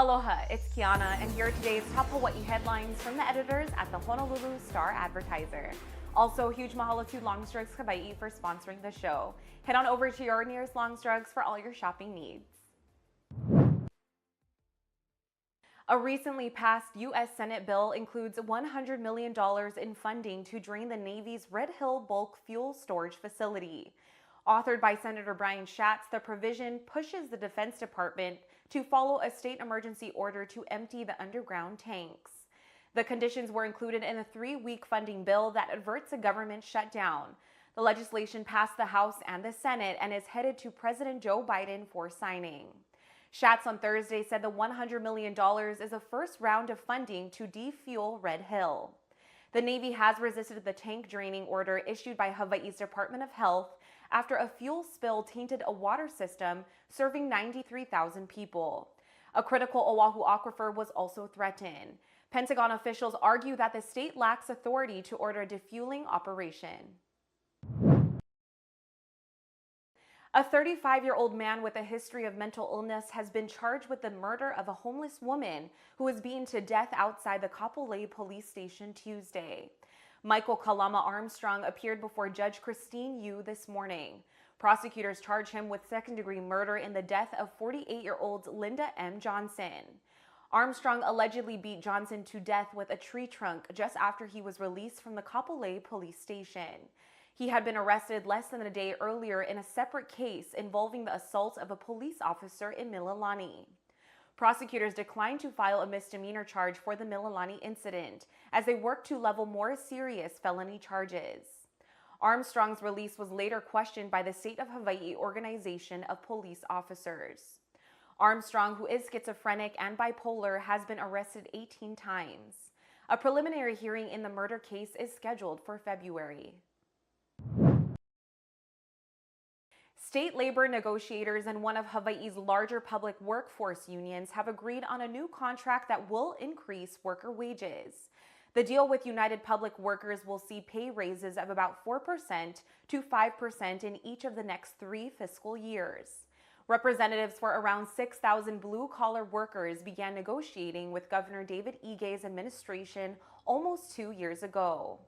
Aloha, it's Kiana, and here are today's top Hawaii headlines from the editors at the Honolulu Star-Advertiser. Also, huge mahalo to Longstrugs Hawaii for sponsoring the show. Head on over to your nearest Longstrugs for all your shopping needs. A recently passed U.S. Senate bill includes $100 million in funding to drain the Navy's Red Hill bulk fuel storage facility. Authored by Senator Brian Schatz, the provision pushes the Defense Department to follow a state emergency order to empty the underground tanks. The conditions were included in a 3-week funding bill that averts a government shutdown. The legislation passed the House and the Senate and is headed to President Joe Biden for signing. Schatz on Thursday said the $100 million is a first round of funding to defuel Red Hill. The Navy has resisted the tank draining order issued by Hawaii's Department of Health after a fuel spill tainted a water system serving 93,000 people. A critical Oahu aquifer was also threatened. Pentagon officials argue that the state lacks authority to order a defueling operation. A 35-year-old man with a history of mental illness has been charged with the murder of a homeless woman who was beaten to death outside the Kapolei police station Tuesday. Michael Kalama Armstrong appeared before Judge Christine Yu this morning. Prosecutors charged him with second-degree murder in the death of 48-year-old Linda M. Johnson. Armstrong allegedly beat Johnson to death with a tree trunk just after he was released from the Kapolei police station. He had been arrested less than a day earlier in a separate case involving the assault of a police officer in Mililani. Prosecutors declined to file a misdemeanor charge for the Mililani incident as they worked to level more serious felony charges. Armstrong's release was later questioned by the State of Hawaii Organization of Police Officers. Armstrong, who is schizophrenic and bipolar, has been arrested 18 times. A preliminary hearing in the murder case is scheduled for February. State labor negotiators and one of Hawaii's larger public workforce unions have agreed on a new contract that will increase worker wages. The deal with United Public Workers will see pay raises of about 4% to 5% in each of the next 3 fiscal years. Representatives for around 6,000 blue-collar workers began negotiating with Governor David Ige's administration almost 2 years ago.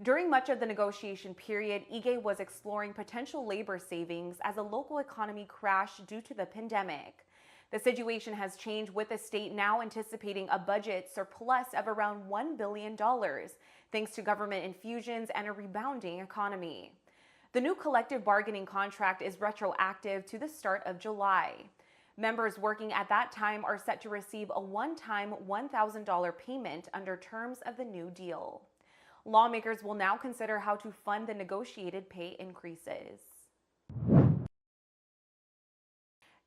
During much of the negotiation period, Ige was exploring potential labor savings as a local economy crashed due to the pandemic. The situation has changed, with the state now anticipating a budget surplus of around $1 billion, thanks to government infusions and a rebounding economy. The new collective bargaining contract is retroactive to the start of July. Members working at that time are set to receive a one-time $1,000 payment under terms of the new deal. Lawmakers will now consider how to fund the negotiated pay increases.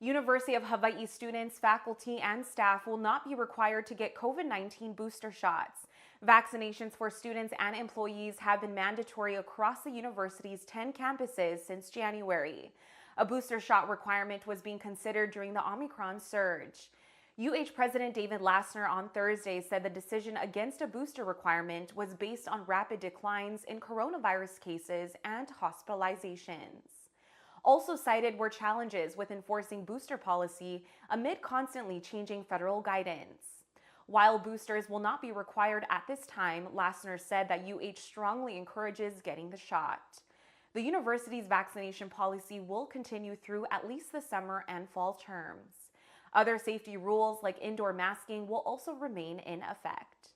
University of Hawaii students, faculty, and staff will not be required to get COVID-19 booster shots. Vaccinations for students and employees have been mandatory across the university's 10 campuses since January. A booster shot requirement was being considered during the Omicron surge. UH President David Lassner on Thursday said the decision against a booster requirement was based on rapid declines in coronavirus cases and hospitalizations. Also cited were challenges with enforcing booster policy amid constantly changing federal guidance. While boosters will not be required at this time, Lassner said that UH strongly encourages getting the shot. The university's vaccination policy will continue through at least the summer and fall terms. Other safety rules like indoor masking will also remain in effect.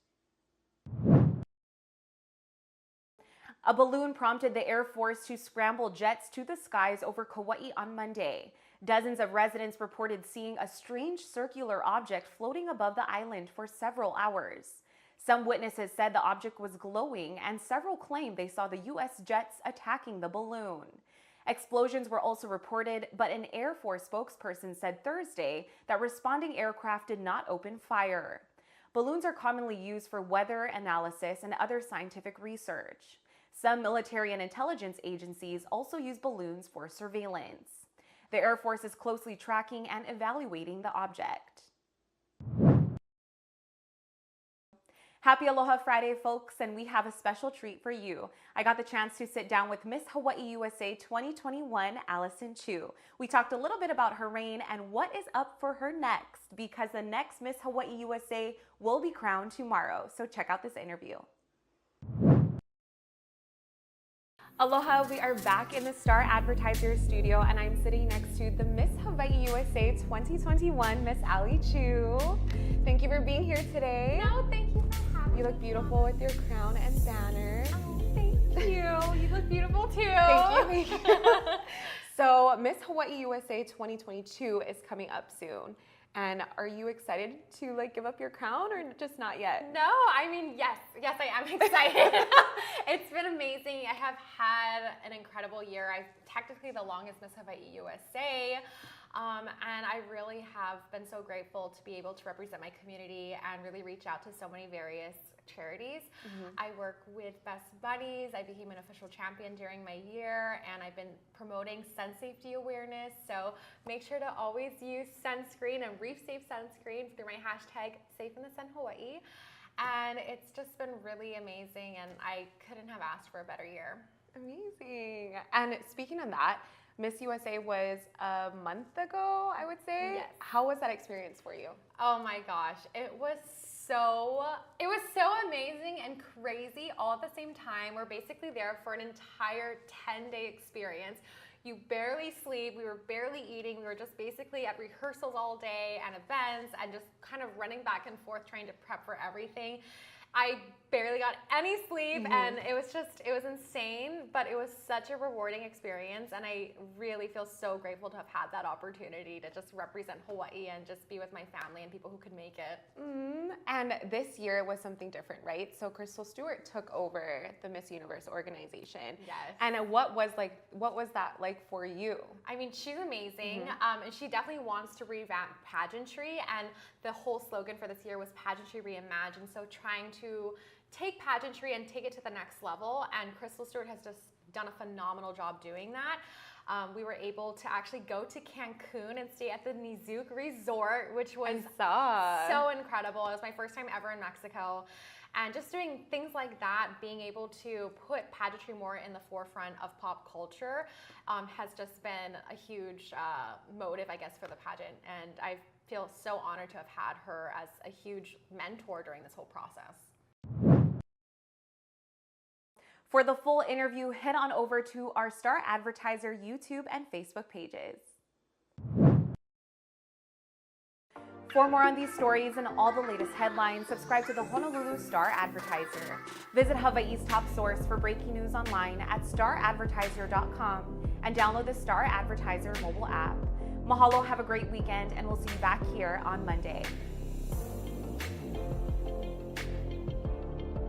A balloon prompted the Air Force to scramble jets to the skies over Kauai on Monday. Dozens of residents reported seeing a strange circular object floating above the island for several hours. Some witnesses said the object was glowing, and several claimed they saw the U.S. jets attacking the balloon. Explosions were also reported, but an Air Force spokesperson said Thursday that responding aircraft did not open fire. Balloons are commonly used for weather analysis and other scientific research. Some military and intelligence agencies also use balloons for surveillance. The Air Force is closely tracking and evaluating the object. Happy Aloha Friday, folks, and we have a special treat for you. I got the chance to sit down with Miss Hawaii USA 2021, Allison Chu. We talked a little bit about her reign and what is up for her next, because the next Miss Hawaii USA will be crowned tomorrow. So check out this interview. Aloha, we are back in the Star-Advertiser studio, and I'm sitting next to the Miss Hawaii USA 2021, Miss Allie Chu. Thank you for being here today. No, thank you for having me. You look beautiful with your crown and banner. Oh, thank you. You look beautiful too. Thank you. So Miss Hawaii USA 2022 is coming up soon. And are you excited to give up your crown, or just not yet? No, I mean, yes, I am excited. It's been amazing. I have had an incredible year. I'm technically the longest Miss Hawaii USA. And I really have been so grateful to be able to represent my community and really reach out to so many various charities. I work with Best Buddies. I became an official champion during my year, and I've been promoting sun safety awareness. So make sure to always use sunscreen and reef safe sunscreen through my hashtag #SafeInTheSunHawaii. And it's just been really amazing, and I couldn't have asked for a better year. Amazing. And speaking of that, Miss USA was a month ago, I would say. Yes. How was that experience for you? Oh my gosh, it was so amazing and crazy all at the same time. We're basically there for an entire 10-day experience. You barely sleep, we were barely eating, we were just basically at rehearsals all day and events and just kind of running back and forth trying to prep for everything. I barely got any sleep, and it was insane, but it was such a rewarding experience, and I really feel so grateful to have had that opportunity to just represent Hawaii and just be with my family and people who could make it. And this year was something different, right? So Crystal Stewart took over the Miss Universe organization. Yes. And what was that like for you? I mean, she's amazing, and she definitely wants to revamp pageantry, and the whole slogan for this year was Pageantry Reimagined, so trying to take pageantry and take it to the next level, and Crystal Stewart has just done a phenomenal job doing that. We were able to actually go to Cancun and stay at the Nizuc Resort, which was so incredible. It was my first time ever in Mexico. And just doing things like that, being able to put pageantry more in the forefront of pop culture has just been a huge motive, I guess, for the pageant. And I feel so honored to have had her as a huge mentor during this whole process. For the full interview, head on over to our Star-Advertiser YouTube and Facebook pages. For more on these stories and all the latest headlines, subscribe to the Honolulu Star-Advertiser. Visit Hawaii's top source for breaking news online at staradvertiser.com and download the Star-Advertiser mobile app. Mahalo, have a great weekend, and we'll see you back here on Monday.